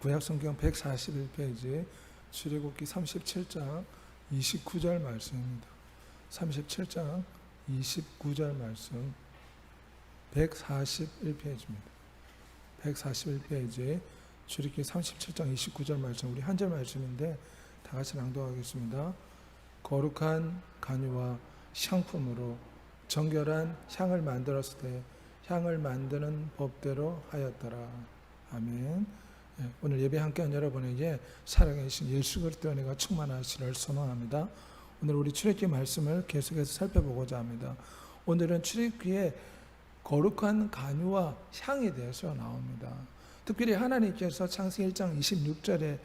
구약성경 141페이지 출애굽기 37장 29절 말씀입니다. 37장 29절 말씀 141페이지입니다. 141페이지 출애굽기 37장 29절 말씀, 우리 한 절 말씀인데 다 같이 낭독하겠습니다. 거룩한 간유와 향품으로 정결한 향을 만들었을 때 향을 만드는 법대로 하였더라. 아멘. 오늘 예배 함께한 여러분에게 살아계신 예수 그리스도의 은혜가 충만하시기를 소망합니다. 오늘 우리 출애굽기 말씀을 계속해서 살펴보고자 합니다. 오늘은 출애굽기의 거룩한 간유와 향에 대해서 나옵니다. 특별히 하나님께서 창세기 1장 26절에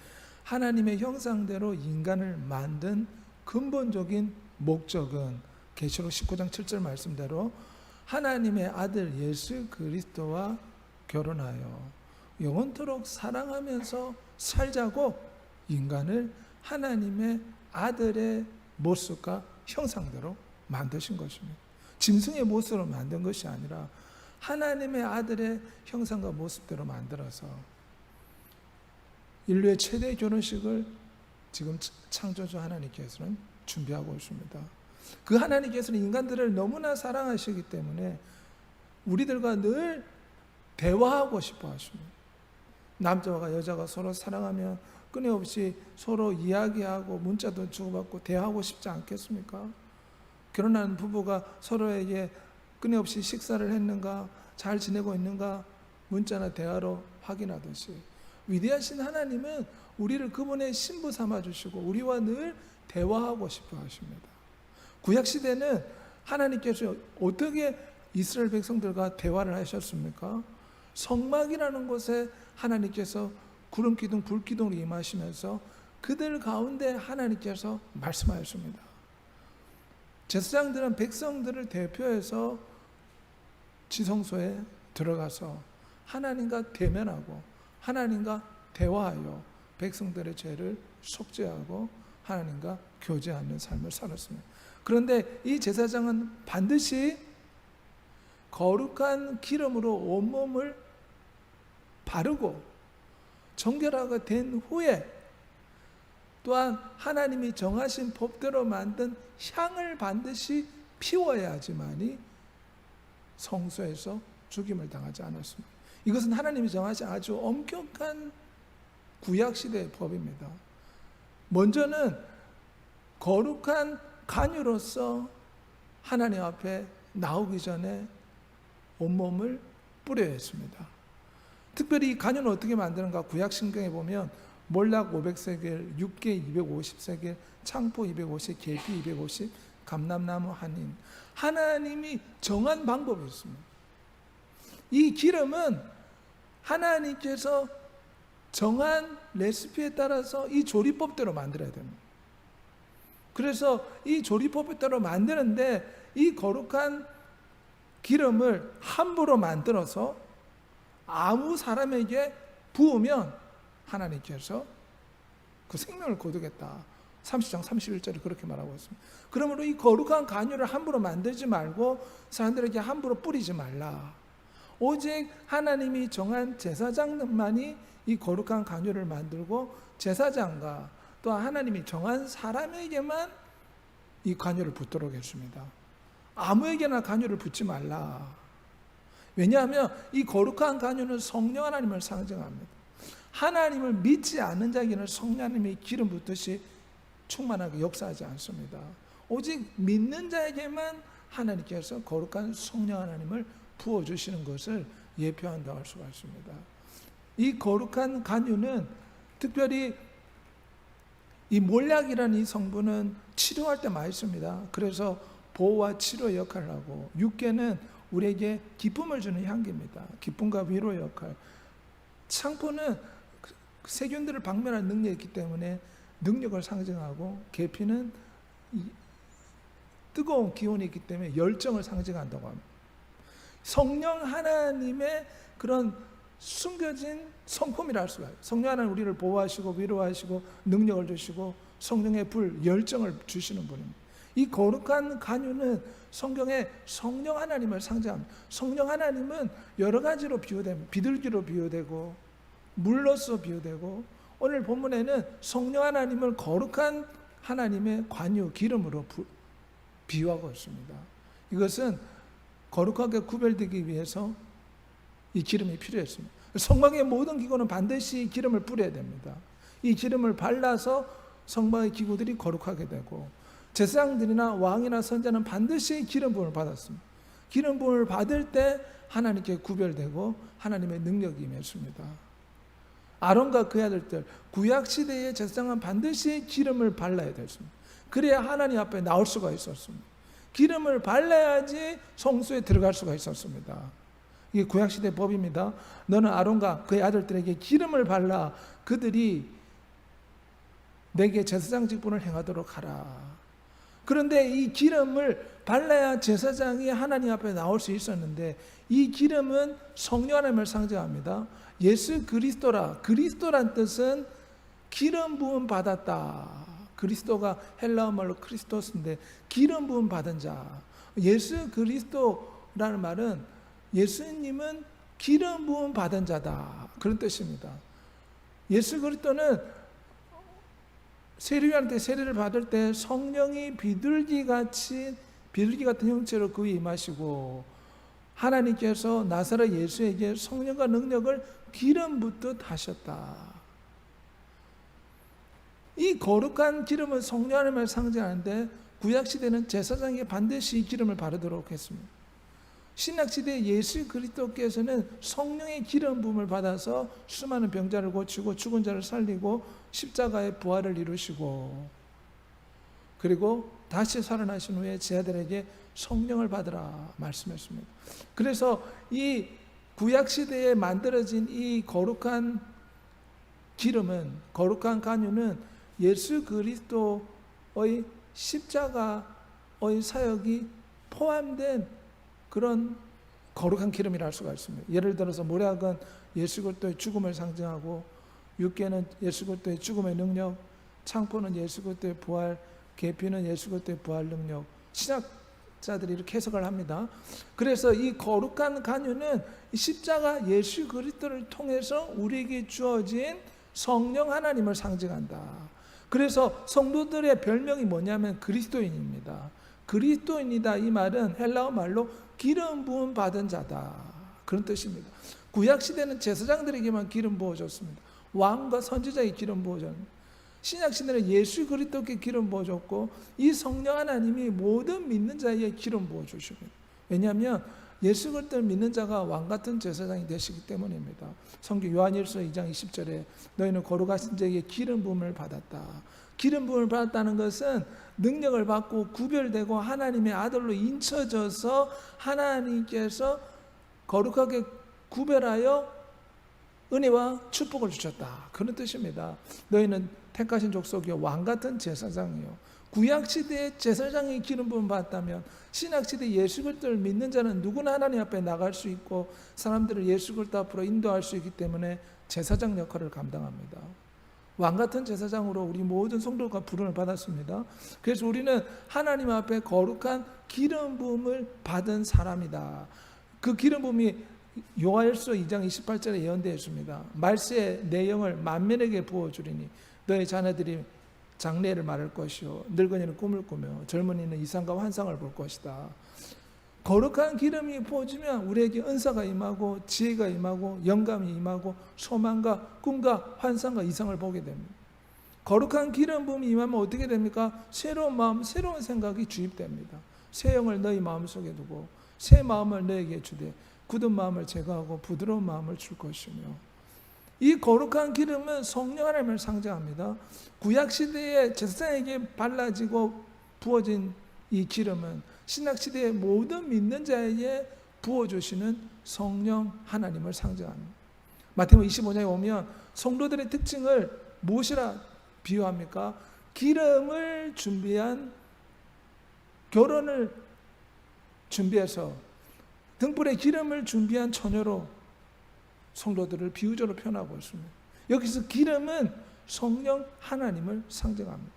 하나님의 형상대로 인간을 만든 근본적인 목적은 계시록 19장 7절 말씀대로 하나님의 아들 예수 그리스도와 결혼하여 영원토록 사랑하면서 살자고 인간을 하나님의 아들의 모습과 형상대로 만드신 것입니다. 짐승의 모습으로 만든 것이 아니라 하나님의 아들의 형상과 모습대로 만들어서 인류의 최대 결혼식을 지금 창조주 하나님께서는 준비하고 있습니다. 그 하나님께서는 인간들을 너무나 사랑하시기 때문에 우리들과 늘 대화하고 싶어 하십니다. 남자와 여자가 서로 사랑하면 끊임없이 서로 이야기하고 문자도 주고받고 대화하고 싶지 않겠습니까? 결혼한 부부가 서로에게 끊임없이 식사를 했는가, 잘 지내고 있는가 문자나 대화로 확인하듯이 위대하신 하나님은 우리를 그분의 신부 삼아주시고 우리와 늘 대화하고 싶어 하십니다. 구약시대는 하나님께서 어떻게 이스라엘 백성들과 대화를 하셨습니까? 성막이라는 곳에 하나님께서 구름 기둥, 불 기둥으로 임하시면서 그들 가운데 하나님께서 말씀하셨습니다. 제사장들은 백성들을 대표해서 지성소에 들어가서 하나님과 대면하고 하나님과 대화하여 백성들의 죄를 속죄하고 하나님과 교제하는 삶을 살았습니다. 그런데 이 제사장은 반드시 거룩한 기름으로 온몸을 바르고 정결하게 된 후에 또한 하나님이 정하신 법대로 만든 향을 반드시 피워야지만이 성소에서 죽임을 당하지 않았습니다. 이것은 하나님이 정하신 아주 엄격한 구약시대의 법입니다. 먼저는 거룩한 간유로서 하나님 앞에 나오기 전에 온몸을 뿌려야 했습니다. 특별히 이 간유는 어떻게 만드는가? 구약신경에 보면 몰락 500세겔, 육개 250세겔, 창포 250, 계피 250, 감람나무 한인, 하나님이 정한 방법이 있습니다. 이 기름은 하나님께서 정한 레시피에 따라서 이 조리법대로 만들어야 됩니다. 그래서 이 조리법에 따라 만드는데 이 거룩한 기름을 함부로 만들어서 아무 사람에게 부으면 하나님께서 그 생명을 거두겠다. 30장 31절에 그렇게 말하고 있습니다. 그러므로 이 거룩한 간유를 함부로 만들지 말고 사람들에게 함부로 뿌리지 말라. 오직 하나님이 정한 제사장만이 이 거룩한 간유를 만들고 제사장과 또 하나님이 정한 사람에게만 이 간유를 붓도록 했습니다. 아무에게나 간유를 붓지 말라. 왜냐하면 이 거룩한 간유는 성령 하나님을 상징합니다. 하나님을 믿지 않는 자에게는 성령 하나님의 기름 붓듯이 충만하게 역사하지 않습니다. 오직 믿는 자에게만 하나님께서 거룩한 성령 하나님을 부어주시는 것을 예표한다고 할 수가 있습니다. 이 거룩한 간유는 특별히 이 몰약이라는 이 성분은 치료할 때 많이 씁니다. 그래서 보호와 치료 역할을 하고, 육개는 우리에게 기쁨을 주는 향기입니다. 기쁨과 위로의 역할. 창포는 세균들을 박멸하는 능력이 있기 때문에 능력을 상징하고, 계피는 뜨거운 기운이 있기 때문에 열정을 상징한다고 합니다. 성령 하나님의 그런 숨겨진 성품이라 할 수가 있어요. 성령 하나님 우리를 보호하시고 위로하시고 능력을 주시고 성령의 불, 열정을 주시는 분입니다. 이 거룩한 간유는 성경에 성령 하나님을 상징합니다. 성령 하나님은 여러 가지로 비유됩니다. 비둘기로 비유되고 물로서 비유되고, 오늘 본문에는 성령 하나님을 거룩한 하나님의 관유, 기름으로 비유하고 있습니다. 이것은 거룩하게 구별되기 위해서 이 기름이 필요했습니다. 성막의 모든 기구는 반드시 기름을 뿌려야 됩니다. 이 기름을 발라서 성막의 기구들이 거룩하게 되고, 제사장들이나 왕이나 선자는 반드시 기름 부음을 받았습니다. 기름 부음을 받을 때 하나님께 구별되고 하나님의 능력이 임했습니다. 아론과 그의 아들들, 구약시대의 제사장은 반드시 기름을 발라야 됐습니다. 그래야 하나님 앞에 나올 수가 있었습니다. 기름을 발라야지 성소에 들어갈 수가 있었습니다. 이게 구약시대 법입니다. 너는 아론과 그의 아들들에게 기름을 발라 그들이 내게 제사장 직분을 행하도록 하라. 그런데 이 기름을 발라야 제사장이 하나님 앞에 나올 수 있었는데, 이 기름은 성령 하나님을 상징합니다. 예수 그리스도라, 그리스도란 뜻은 기름 부음 받았다. 그리스도가 헬라어 말로 크리스토스인데 기름 부음 받은 자. 예수 그리스도라는 말은 예수님은 기름 부음 받은 자다, 그런 뜻입니다. 예수 그리스도는 세례요한한테 세례를 받을 때 성령이 비둘기 같은 형체로 그 위에 임하시고, 하나님께서 나사렛 예수에게 성령과 능력을 기름 붓듯 하셨다. 이 거룩한 기름은 성령 하나님을 상징하는데, 구약시대는 제사장에게 반드시 이 기름을 바르도록 했습니다. 신약시대 예수 그리스도께서는 성령의 기름 부음을 받아서 수많은 병자를 고치고 죽은 자를 살리고 십자가의 부활을 이루시고, 그리고 다시 살아나신 후에 제 아들에게 성령을 받으라 말씀했습니다. 그래서 이 구약시대에 만들어진 이 거룩한 기름은, 거룩한 간유는 예수 그리스도의 십자가의 사역이 포함된 그런 거룩한 기름이라 할 수가 있습니다. 예를 들어서 모략은 예수 그리스도의 죽음을 상징하고, 육계는 예수 그리스도의 죽음의 능력, 창포는 예수 그리스도의 부활, 계피는 예수 그리스도의 부활 능력. 신학자들이 이렇게 해석을 합니다. 그래서 이 거룩한 간유는 십자가 예수 그리스도를 통해서 우리에게 주어진 성령 하나님을 상징한다. 그래서 성도들의 별명이 뭐냐면 그리스도인입니다. 그리스도인이다, 이 말은 헬라어 말로 기름 부음 받은 자다, 그런 뜻입니다. 구약시대는 제사장들에게만 기름 부어줬습니다. 왕과 선지자에게 기름 부어줬습니다. 신약시대는 예수 그리스도께 기름 부어줬고, 이 성령 하나님이 모든 믿는 자에게 기름 부어주십니다. 왜냐하면 예수 그리스도를 믿는 자가 왕같은 제사장이 되시기 때문입니다. 성경 요한일서 2장 20절에 너희는 거룩하신 자에게 기름 부음을 받았다. 기름 부음을 받았다는 것은 능력을 받고 구별되고 하나님의 아들로 인쳐져서 하나님께서 거룩하게 구별하여 은혜와 축복을 주셨다, 그런 뜻입니다. 너희는 택하신 족속이요 왕같은 제사장이요. 구약시대의 제사장이 기름 부음 받았다면, 신약시대 예수 그리스도를 믿는 자는 누구나 하나님 앞에 나갈 수 있고 사람들을 예수 그리스도 앞으로 인도할 수 있기 때문에 제사장 역할을 감당합니다. 왕같은 제사장으로 우리 모든 성도가 부름을 받았습니다. 그래서 우리는 하나님 앞에 거룩한 기름 부음을 받은 사람이다. 그 기름 부음이 요한일서 2장 28절에 예언되어 있습니다. 말세의 내 영을 만민에게 부어주리니 너의 자녀들이 장래를 말할 것이요 늙은이는 꿈을 꾸며 젊은이는 이상과 환상을 볼 것이다. 거룩한 기름이 부어지면 우리에게 은사가 임하고 지혜가 임하고 영감이 임하고 소망과 꿈과 환상과 이상을 보게 됩니다. 거룩한 기름 부음이 임하면 어떻게 됩니까? 새로운 마음, 새로운 생각이 주입됩니다. 새 영을 너희 마음속에 두고 새 마음을 너에게 주되 굳은 마음을 제거하고 부드러운 마음을 줄 것이며, 이 거룩한 기름은 성령 하나님을 상징합니다. 구약시대의 제사장에게 발라지고 부어진 이 기름은 신약시대의 모든 믿는 자에게 부어주시는 성령 하나님을 상징합니다. 마태복음 25장에 오면 성도들의 특징을 무엇이라 비유합니까? 기름을 준비한, 결혼을 준비해서 등불에 기름을 준비한 처녀로 성도들을 비유적으로 표현하고 있습니다. 여기서 기름은 성령 하나님을 상징합니다.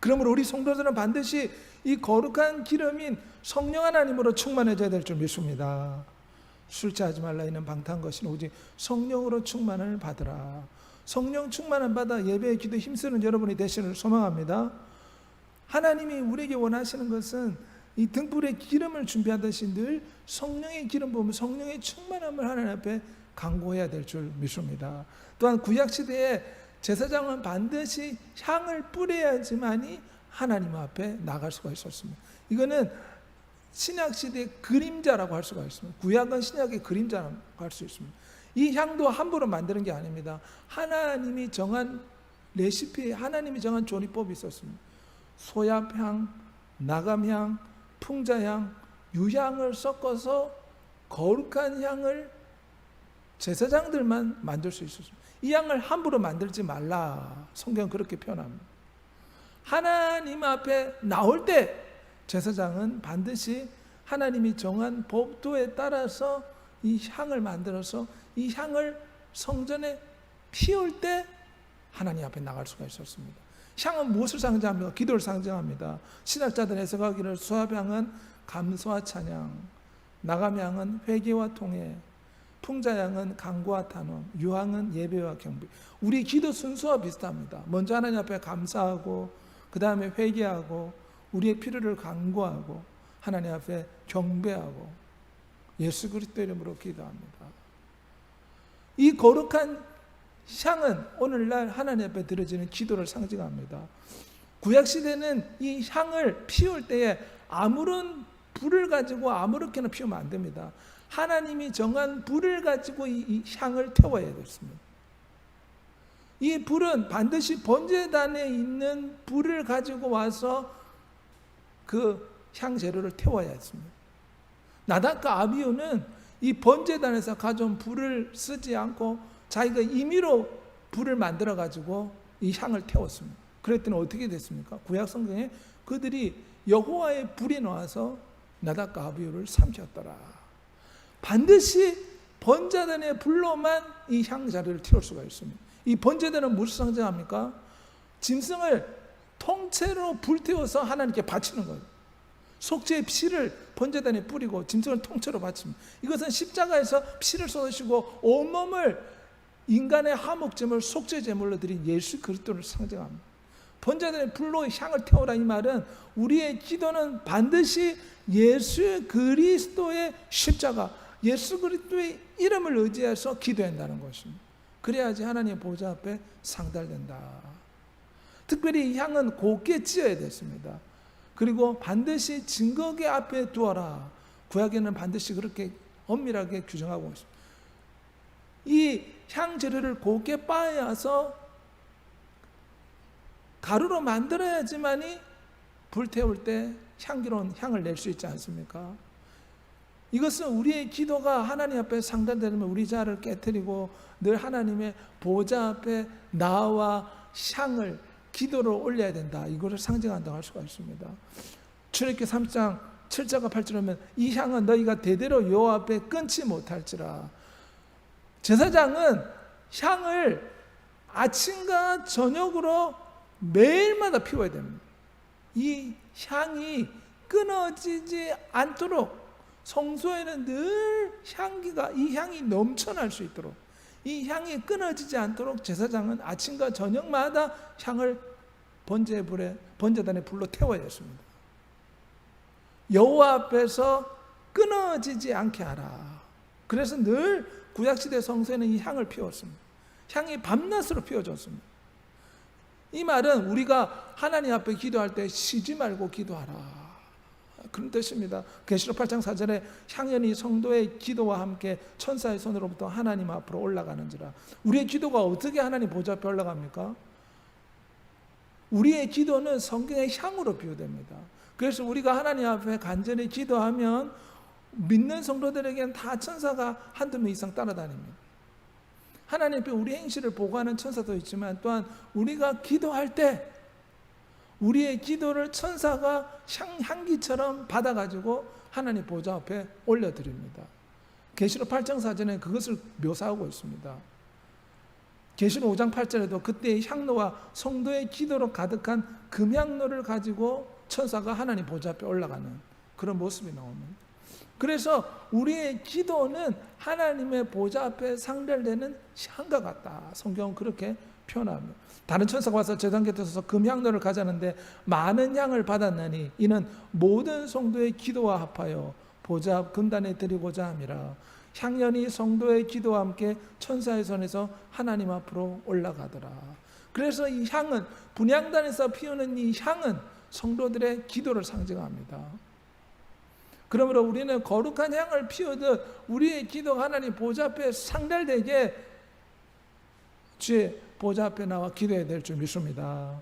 그러므로 우리 성도들은 반드시 이 거룩한 기름인 성령 하나님으로 충만해져야 될 줄 믿습니다. 술 취하지 말라 이는 방탕한 것이니 오직 성령으로 충만을 받으라. 성령 충만을 받아 예배의 기도에 힘쓰는 여러분이 되시기를 소망합니다. 하나님이 우리에게 원하시는 것은 이 등불에 기름을 준비하듯이 늘 성령의 기름 부음, 성령의 충만함을 하나님 앞에 간구해야 될 줄 믿습니다. 또한 구약시대에 제사장은 반드시 향을 뿌려야지만이 하나님 앞에 나갈 수가 있었습니다. 이거는 신약시대의 그림자라고 할 수가 있습니다. 구약은 신약의 그림자라고 할 수 있습니다. 이 향도 함부로 만드는 게 아닙니다. 하나님이 정한 레시피, 하나님이 정한 조리법이 있었습니다. 소압향, 나감향, 풍자향, 유향을 섞어서 거룩한 향을 제사장들만 만들 수 있었습니다. 이 향을 함부로 만들지 말라. 성경은 그렇게 표현합니다. 하나님 앞에 나올 때 제사장은 반드시 하나님이 정한 법도에 따라서 이 향을 만들어서 이 향을 성전에 피울 때 하나님 앞에 나갈 수가 있었습니다. 향은 무엇을 상징합니까? 기도를 상징합니다. 신학자들 해석하기를 수압향은 감사와 찬양, 나감향은 회개와 통회, 풍자향은 간구와 탄원, 유향은 예배와 경배. 우리 기도 순서와 비슷합니다. 먼저 하나님 앞에 감사하고 그 다음에 회개하고 우리의 필요를 간구하고 하나님 앞에 경배하고 예수 그리스도 이름으로 기도합니다. 이 거룩한 향은 오늘날 하나님 앞에 드려지는 기도를 상징합니다. 구약시대는 이 향을 피울 때에 아무런 불을 가지고 아무렇게나 피우면 안 됩니다. 하나님이 정한 불을 가지고 이 향을 태워야 됐습니다. 이 불은 반드시 번제단에 있는 불을 가지고 와서 그 향재료를 태워야 했습니다. 나답과 아비후는 이 번제단에서 가져온 불을 쓰지 않고 자기가 임의로 불을 만들어 가지고 이 향을 태웠습니다. 그랬더니 어떻게 됐습니까? 구약 성경에 그들이 여호와의 불이 나와서 나답과 아비후를 삼켰더라. 반드시 번제단의 불로만 이 향자리를 태울 수가 있습니다. 이 번제단은 무엇을 상징합니까? 짐승을 통째로 불태워서 하나님께 바치는 거예요. 속죄의 피를 번제단에 뿌리고 짐승을 통째로 바칩니다. 이것은 십자가에서 피를 쏟으시고 온몸을 인간의 하목제물 속죄제물로 드린 예수 그리스도를 상징합니다. 번제단의 불로 향을 태우라 이 말은 우리의 기도는 반드시 예수 그리스도의 십자가, 예수 그리스도의 이름을 의지해서 기도한다는 것입니다. 그래야지 하나님의 보좌 앞에 상달된다. 특별히 이 향은 곱게 찌어야 됐습니다. 그리고 반드시 증거계 앞에 두어라. 구약에는 반드시 그렇게 엄밀하게 규정하고 있습니다. 이 향재료를 곱게 빻아서 가루로 만들어야지만이 불태울 때 향기로운 향을 낼 수 있지 않습니까? 이것은 우리의 기도가 하나님 앞에 상달되면 우리 자를 깨트리고 늘 하나님의 보좌 앞에 나와 향을 기도를 올려야 된다. 이것을 상징한다고 할 수가 있습니다. 출애굽기 3장 7절과 8절에 보면 이 향은 너희가 대대로 여호와 앞에 끊지 못할지라. 제사장은 향을 아침과 저녁으로 매일마다 피워야 됩니다. 이 향이 끊어지지 않도록 성소에는 늘 향기가 이 향이 넘쳐날 수 있도록 이 향이 끊어지지 않도록 제사장은 아침과 저녁마다 향을 번제단의 불로 태워야 했습니다. 여호와 앞에서 끊어지지 않게 하라. 그래서 늘 구약시대 성소에는 이 향을 피웠습니다. 향이 밤낮으로 피워졌습니다. 이 말은 우리가 하나님 앞에 기도할 때 쉬지 말고 기도하라. 그런 뜻입니다. 계시록 8장 4절에 향연이 성도의 기도와 함께 천사의 손으로부터 하나님 앞으로 올라가는지라. 우리의 기도가 어떻게 하나님 보좌 앞에 올라갑니까? 우리의 기도는 성경의 향으로 비유됩니다. 그래서 우리가 하나님 앞에 간절히 기도하면 믿는 성도들에게는 다 천사가 한두 명 이상 따라다닙니다. 하나님 앞에 우리 행실을 보고하는 천사도 있지만 또한 우리가 기도할 때 우리의 기도를 천사가 향기처럼 받아가지고 하나님 보좌 앞에 올려드립니다. 계시록 8장 4절에 그것을 묘사하고 있습니다. 계시록 5장 8절에도 그때의 향로와 성도의 기도로 가득한 금향로를 가지고 천사가 하나님 보좌 앞에 올라가는 그런 모습이 나옵니다. 그래서 우리의 기도는 하나님의 보좌 앞에 상달되는 향과 같다. 성경은 그렇게 표현합니다. 다른 천사가 와서 제단 곁에 서서 금향로를 가자는데 많은 향을 받았나니 이는 모든 성도의 기도와 합하여 보좌 앞 금단에 드리고자 함이라. 향연이 성도의 기도와 함께 천사의 손에서 하나님 앞으로 올라가더라. 그래서 이 향은, 분향단에서 피우는 이 향은 성도들의 기도를 상징합니다. 그러므로 우리는 거룩한 향을 피우듯 우리의 기도가 하나님 보좌 앞에 상달되게 주의 보좌 앞에 나와 기도해야 될 줄 믿습니다.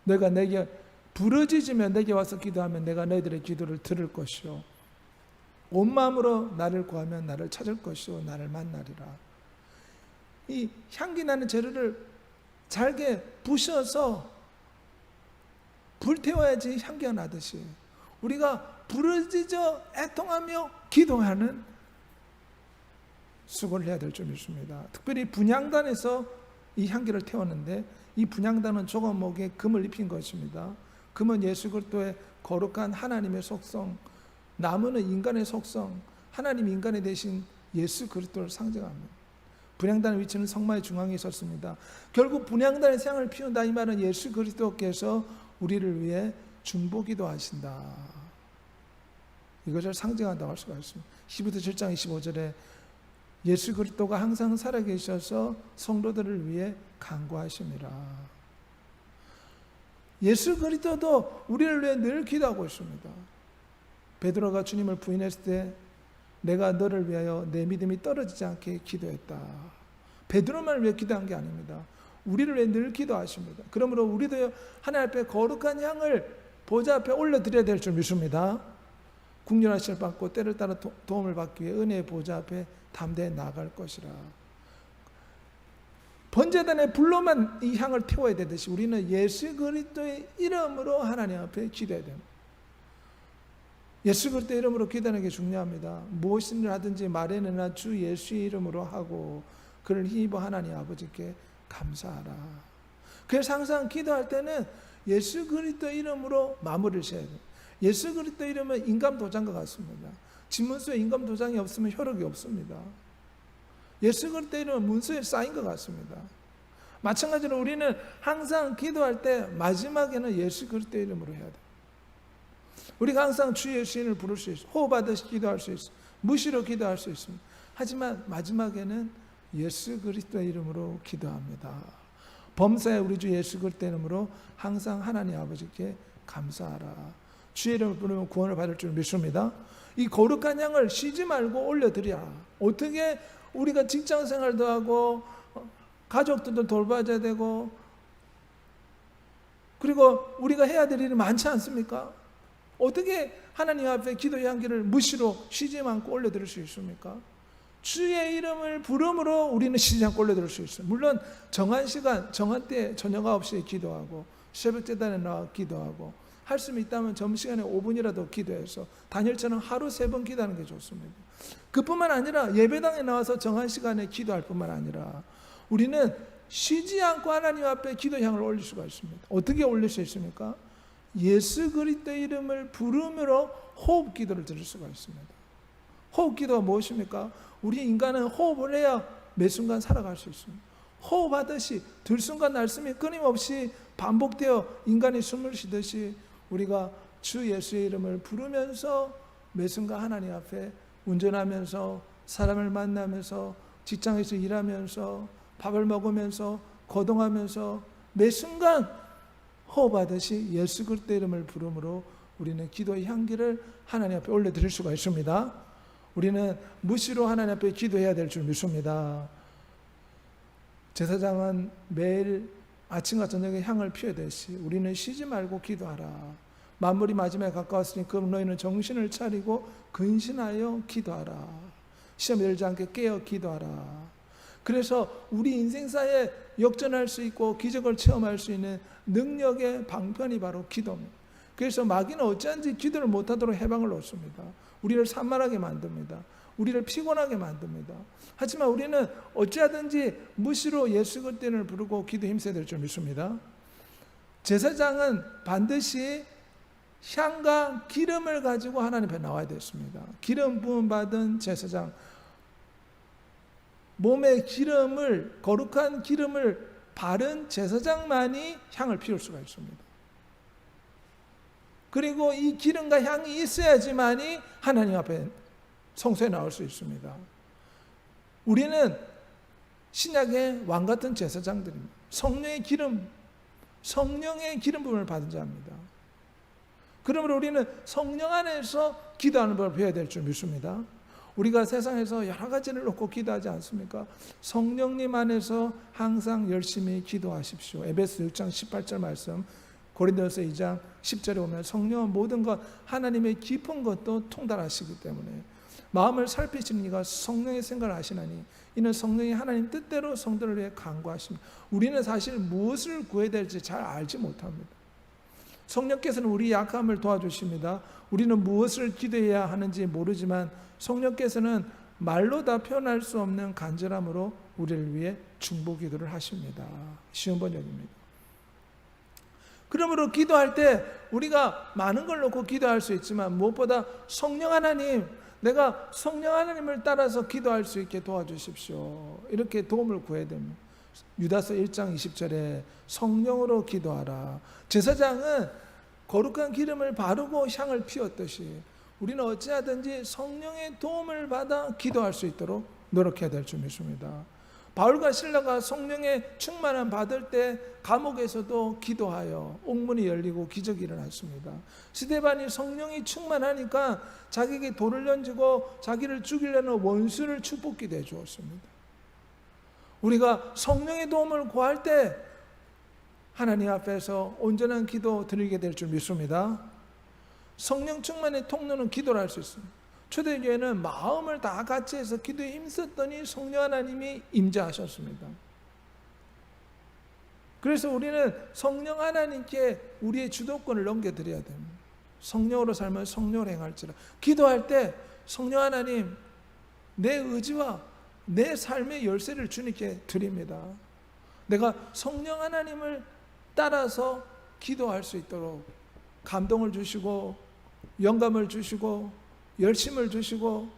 너희가 내게 부르짖으면 내게 와서 기도하면 내가 너희들의 기도를 들을 것이요 온 마음으로 나를 구하면 나를 찾을 것이요 나를 만나리라. 이 향기 나는 재료를 잘게 부셔서 불태워야지 향기가 나듯이 우리가 부르짖어 애통하며 기도하는 수고를 해야 될 줄 믿습니다. 특별히 분향단에서 이 향기를 태웠는데 이 분향단은 조각 목에 금을 입힌 것입니다. 금은 예수 그리스도의 거룩한 하나님의 속성, 나무는 인간의 속성, 하나님 인간이 되신 예수 그리스도를 상징합니다. 분향단의 위치는 성막의 중앙에 있었습니다. 결국 분향단의 향을 피운다 이 말은 예수 그리스도께서 우리를 위해 중보기도 하신다. 이것을 상징한다고 할 수가 있습니다. 히브리서 7장 25절에 예수 그리스도가 항상 살아계셔서 성도들을 위해 간구하심이라. 예수 그리스도도 우리를 위해 늘 기도하고 있습니다. 베드로가 주님을 부인했을 때 내가 너를 위하여 내 믿음이 떨어지지 않게 기도했다. 베드로만을 위해 기도한 게 아닙니다. 우리를 위해 늘 기도하십니다. 그러므로 우리도 하나님 앞에 거룩한 향을 보좌 앞에 올려드려야 될 줄 믿습니다. 국률하심을 받고 때를 따라 도움을 받기 위해 은혜의 보좌 앞에 담대히 나아갈 것이라. 번제단의 불로만 이 향을 태워야 되듯이 우리는 예수 그리스도의 이름으로 하나님 앞에 기도해야 됩니다. 예수 그리스도의 이름으로 기도하는 게 중요합니다. 무엇을 하든지 말에는 주 예수의 이름으로 하고 그를 힘입어 하나님 아버지께 감사하라. 그래서 항상 기도할 때는 예수 그리스도 이름으로 마무리를 해야 돼요. 예수 그리스도 이름은 인감 도장과 같습니다. 집문서에 인감 도장이 없으면 효력이 없습니다. 예수 그리스도 이름은 문서에 쌓인 것 같습니다. 마찬가지로 우리는 항상 기도할 때 마지막에는 예수 그리스도 이름으로 해야 돼요. 우리가 항상 주 예수의 이름을 부를 수 있어요. 호흡하듯이 기도할 수 있어요. 무시로 기도할 수 있습니다. 하지만 마지막에는 예수 그리스도 이름으로 기도합니다. 범사에 우리 주 예수 그리스도 이름으로 항상 하나님 아버지께 감사하라. 주의 이름을 부르면 구원을 받을 줄 믿습니다. 이 거룩한 향을 쉬지 말고 올려드려. 어떻게 우리가 직장 생활도 하고 가족들도 돌봐줘야 되고 그리고 우리가 해야 될 일이 많지 않습니까? 어떻게 하나님 앞에 기도의 향기를 무시로 쉬지 않고 올려드릴 수 있습니까? 주의 이름을 부름으로 우리는 쉬지 않고 올려드릴 수 있어요. 물론 정한 시간, 정한 때 저녁 9시에 기도하고 새벽 제단에 나와 기도하고 할 수 있다면 점심시간에 5분이라도 기도해서 다니엘처럼 하루 3번 기도하는 게 좋습니다. 그뿐만 아니라 예배당에 나와서 정한 시간에 기도할 뿐만 아니라 우리는 쉬지 않고 하나님 앞에 기도향을 올릴 수가 있습니다. 어떻게 올릴 수 있습니까? 예수 그리스도의 이름을 부름으로 호흡 기도를 드릴 수가 있습니다. 호흡 기도가 무엇입니까? 우리 인간은 호흡을 해야 매 순간 살아갈 수 있습니다. 호흡하듯이 들숨과 날숨이 끊임없이 반복되어 인간이 숨을 쉬듯이 우리가 주 예수의 이름을 부르면서 매 순간 하나님 앞에 운전하면서 사람을 만나면서 직장에서 일하면서 밥을 먹으면서 거동하면서 매 순간 호흡하듯이 예수 그리스도 이름을 부름으로 우리는 기도의 향기를 하나님 앞에 올려드릴 수가 있습니다. 우리는 무시로 하나님 앞에 기도해야 될 줄 믿습니다. 제사장은 매일 아침과 저녁에 향을 피우듯이 우리는 쉬지 말고 기도하라. 만물이 마지막에 가까웠으니 그럼 너희는 정신을 차리고 근신하여 기도하라. 시험에 들지 않게 깨어 기도하라. 그래서 우리 인생사에 역전할 수 있고 기적을 체험할 수 있는 능력의 방편이 바로 기도입니다. 그래서 마귀는 어찌한지 기도를 못하도록 해방을 놓습니다. 우리를 산만하게 만듭니다. 우리를 피곤하게 만듭니다. 하지만 우리는 어찌하든지 무시로 예수 그리스도를 부르고 기도 힘써야 될 줄 믿습니다. 제사장은 반드시 향과 기름을 가지고 하나님 앞에 나와야 됐습니다. 기름 부음 받은 제사장, 몸에 기름을, 거룩한 기름을 바른 제사장만이 향을 피울 수가 있습니다. 그리고 이 기름과 향이 있어야지만이 하나님 앞에 성소에 나올 수 있습니다. 우리는 신약의 왕 같은 제사장들입니다. 성령의 기름 부음을 받은 자입니다. 그러므로 우리는 성령 안에서 기도하는 법을 배워야 될 줄 믿습니다. 우리가 세상에서 여러 가지를 놓고 기도하지 않습니까? 성령님 안에서 항상 열심히 기도하십시오. 에베소 6장 18절 말씀, 고린도서 2장 10절에 보면 성령은 모든 것, 하나님의 깊은 것도 통달하시기 때문에 마음을 살피시는 이가 성령의 생각을 하시나니 이는 성령이 하나님 뜻대로 성도를 위해 간구하십니다. 우리는 사실 무엇을 구해야 될지 잘 알지 못합니다. 성령께서는 우리 약함을 도와주십니다. 우리는 무엇을 기도해야 하는지 모르지만 성령께서는 말로 다 표현할 수 없는 간절함으로 우리를 위해 중보 기도를 하십니다. 쉬운 번역입니다. 그러므로 기도할 때 우리가 많은 걸 놓고 기도할 수 있지만 무엇보다 성령 하나님, 내가 성령 하나님을 따라서 기도할 수 있게 도와주십시오. 이렇게 도움을 구해야 됩니다. 유다서 1장 20절에 성령으로 기도하라. 제사장은 거룩한 기름을 바르고 향을 피웠듯이 우리는 어찌하든지 성령의 도움을 받아 기도할 수 있도록 노력해야 될 줄 믿습니다. 바울과 실라가 성령의 충만함 받을 때 감옥에서도 기도하여 옥문이 열리고 기적이 일어났습니다. 스데반이 성령이 충만하니까 자기에게 돌을 던지고 자기를 죽이려는 원수를 축복기도해 주었습니다. 우리가 성령의 도움을 구할 때 하나님 앞에서 온전한 기도 드리게 될 줄 믿습니다. 성령 충만의 통로는 기도를 할 수 있습니다. 초대교회는 마음을 다 같이 해서 기도에 힘썼더니 성령 하나님이 임재하셨습니다. 그래서 우리는 성령 하나님께 우리의 주도권을 넘겨드려야 됩니다. 성령으로 살면 성령으로 행할지라. 기도할 때 성령 하나님, 내 의지와 내 삶의 열쇠를 주님께 드립니다. 내가 성령 하나님을 따라서 기도할 수 있도록 감동을 주시고 영감을 주시고 열심을 주시고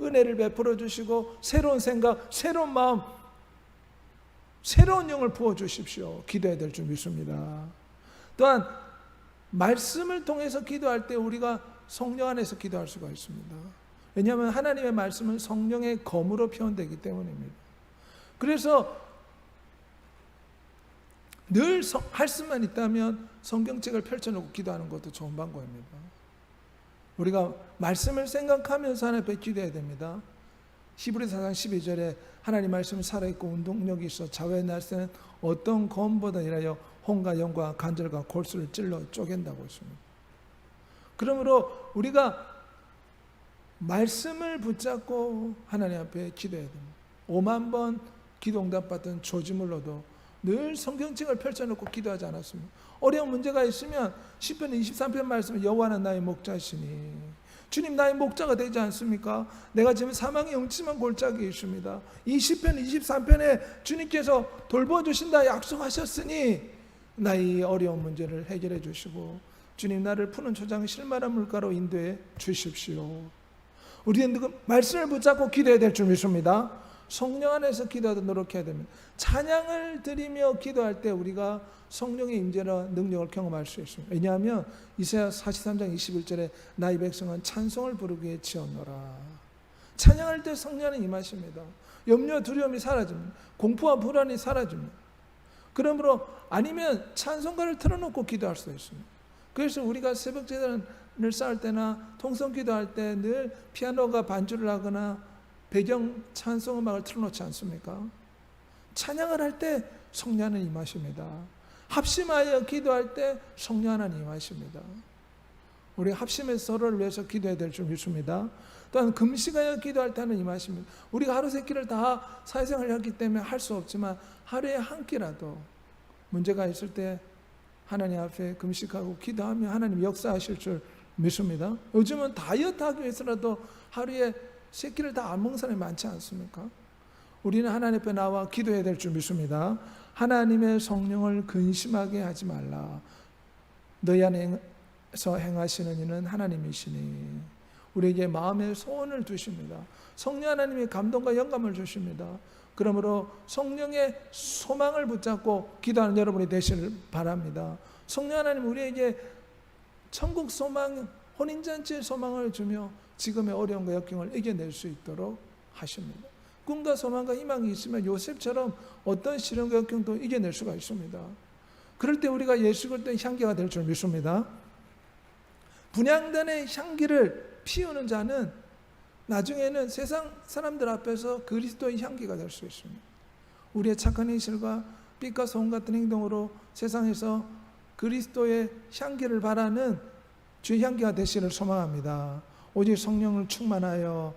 은혜를 베풀어 주시고 새로운 생각, 새로운 마음, 새로운 영을 부어 주십시오. 기도해야 될 줄 믿습니다. 또한 말씀을 통해서 기도할 때 우리가 성령 안에서 기도할 수가 있습니다. 왜냐하면 하나님의 말씀은 성령의 검으로 표현되기 때문입니다. 그래서 늘 할 수만 있다면 성경책을 펼쳐놓고 기도하는 것도 좋은 방법입니다. 우리가 말씀을 생각하면서 하나님 앞에 기도해야 됩니다. 히브리서 4장 12절에 하나님 말씀은 살아있고 운동력이 있어 좌우의 날새는 어떤 검보다 일하여 혼과 영과 관절과 골수를 찔러 쪼갠다고 했습니다. 그러므로 우리가 말씀을 붙잡고 하나님 앞에 기도해야 됩니다. 5만 번 기도 응답받던 조지 물러도 늘 성경책을 펼쳐놓고 기도하지 않았습니다. 어려운 문제가 있으면 시편 23편 말씀, 여호와는 나의 목자시니 주님 나의 목자가 되지 않습니까? 내가 지금 사망의 음침한 골짜기에 있습니다. 이 시편 23편에 주님께서 돌보주신다 약속하셨으니 나의 어려운 문제를 해결해 주시고 주님 나를 푸는 초장 실마란 물가로 인도해 주십시오. 우리는 그 말씀을 붙잡고 기도해야 될 줄 믿습니다. 성령 안에서 기도하도록 노력해야 됩니다. 찬양을 드리며 기도할 때 우리가 성령의 임재와 능력을 경험할 수 있습니다. 왜냐하면 이사야 43장 21절에 나의 백성은 찬송을 부르기에 지었노라. 찬양할 때 성령은 임하십니다. 염려 두려움이 사라집니다. 공포와 불안이 사라집니다. 그러므로 아니면 찬송가를 틀어놓고 기도할 수도 있습니다. 그래서 우리가 새벽 제단을 쌓을 때나 통성 기도할 때 늘 피아노가 반주를 하거나 배경 찬송 음악을 틀어놓지 않습니까? 찬양을 할 때 성령 하나님 임하십니다. 합심하여 기도할 때 성령 하나님 임하십니다. 우리 합심해서 서로를 위해서 기도해야 될 줄 믿습니다. 또한 금식하여 기도할 때는 임하십니다. 우리가 하루 세 끼를 다 사회생활을 했기 때문에 할 수 없지만 하루에 한 끼라도 문제가 있을 때 하나님 앞에 금식하고 기도하면 하나님 역사하실 줄 믿습니다. 요즘은 다이어트 하기 위해서라도 하루에 세 끼를 다 안 먹는 사람이 많지 않습니까? 우리는 하나님 앞에 나와 기도해야 될 줄 믿습니다. 하나님의 성령을 근심하게 하지 말라. 너희 안에 행하시는 이는 하나님이시니 우리에게 마음의 소원을 두십니다. 성령 하나님이 감동과 영감을 주십니다. 그러므로 성령의 소망을 붙잡고 기도하는 여러분이 되시길 바랍니다. 성령 하나님 우리에게 천국 소망, 혼인잔치의 소망을 주며 지금의 어려움과 역경을 이겨낼 수 있도록 하십니다. 꿈과 소망과 희망이 있으면 요셉처럼 어떤 시련과 역경도 이겨낼 수가 있습니다. 그럴 때 우리가 예수 그리스도의 향기가 될 줄 믿습니다. 분향단의 향기를 피우는 자는 나중에는 세상 사람들 앞에서 그리스도의 향기가 될 수 있습니다. 우리의 착한 행실과 빛과 소음 같은 행동으로 세상에서 그리스도의 향기를 바라는 주의 향기가 되시기를 소망합니다. 오직 성령을 충만하여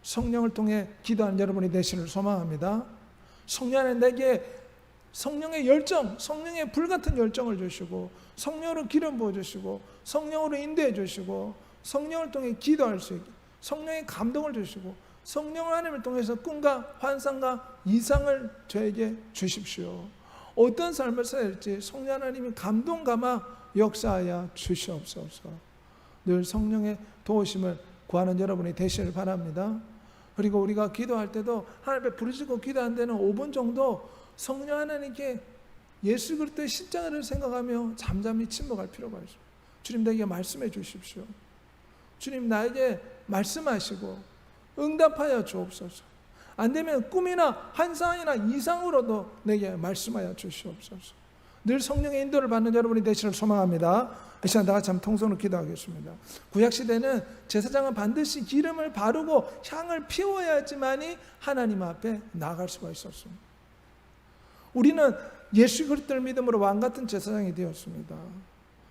성령을 통해 기도하는 여러분이 되시기를 소망합니다. 성령 안에 내게 성령의 열정, 성령의 불같은 열정을 주시고 성령으로 기름 부어주시고 성령으로 인도해 주시고 성령을 통해 기도할 수 있게 성령의 감동을 주시고 성령을 하나님을 통해서 꿈과 환상과 이상을 저에게 주십시오. 어떤 삶을 살아야 할지 성령 하나님이 감동 감아 역사하여 주시옵소서. 늘 성령의 도우심을 구하는 여러분이 되시길 바랍니다. 그리고 우리가 기도할 때도 하나님 앞에 부르짖고 기도한 데는 5분 정도 성령 하나님께 예수 그리스도의 십자가를 생각하며 잠잠히 침묵할 필요가 있습니다. 주님 내게 말씀해 주십시오. 주님 나에게 말씀하시고 응답하여 주옵소서. 안 되면 꿈이나 환상이나 이상으로도 내게 말씀하여 주시옵소서. 늘 성령의 인도를 받는 여러분이 되시기를 소망합니다. 이 시간 다 같이 한번 통성으로 기도하겠습니다. 구약시대는 제사장은 반드시 기름을 바르고 향을 피워야지만이 하나님 앞에 나아갈 수가 있었습니다. 우리는 예수 그리스도를 믿음으로 왕같은 제사장이 되었습니다.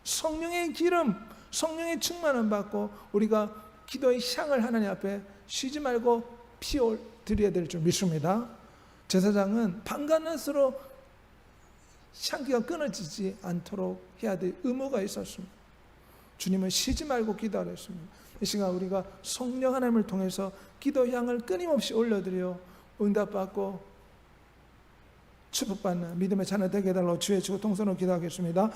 성령의 기름, 성령의 충만을 받고 우리가 기도의 향을 하나님 앞에 쉬지 말고 피워 드려야 될 줄 믿습니다. 제사장은 방간nat으로 향기가 끊어지지 않도록 해야 될 의무가 있었습니다. 주님은 쉬지 말고 기도하라 했습니다. 이 시간 우리가 성령 하나님을 통해서 기도 향을 끊임없이 올려드려 응답받고 축복받는 믿음의 자녀 되게 해달라고 주의 주고 통성으로 기도하겠습니다.